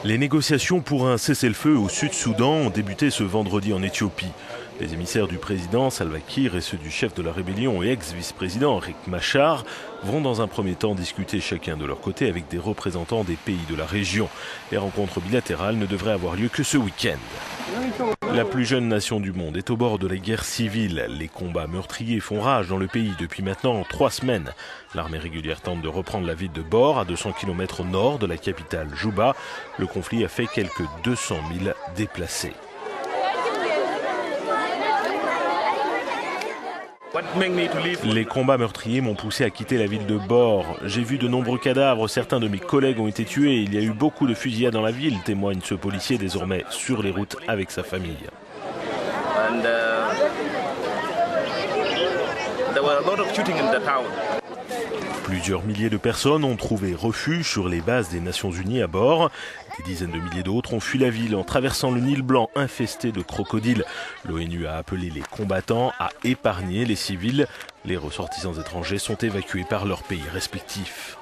Les négociations pour un cessez-le-feu au Sud-Soudan ont débuté ce vendredi en Éthiopie. Les émissaires du président Salva Kiir et ceux du chef de la rébellion et ex-vice-président Riek Machar vont dans un premier temps discuter chacun de leur côté avec des représentants des pays de la région. Les rencontres bilatérales ne devraient avoir lieu que ce week-end. La plus jeune nation du monde est au bord de la guerre civile. Les combats meurtriers font rage dans le pays depuis maintenant 3 semaines. L'armée régulière tente de reprendre la ville de Bor, à 200 km au nord de la capitale Juba. Le conflit a fait quelques 200 000 déplacés. Les combats meurtriers m'ont poussé à quitter la ville de Bor. J'ai vu de nombreux cadavres, certains de mes collègues ont été tués. Il y a eu beaucoup de fusillades dans la ville, témoigne ce policier désormais sur les routes avec sa famille. Plusieurs milliers de personnes ont trouvé refuge sur les bases des Nations Unies à Bor. Des dizaines de milliers d'autres ont fui la ville en traversant le Nil blanc infesté de crocodiles. L'ONU a appelé les combattants à épargner les civils. Les ressortissants étrangers sont évacués par leurs pays respectifs.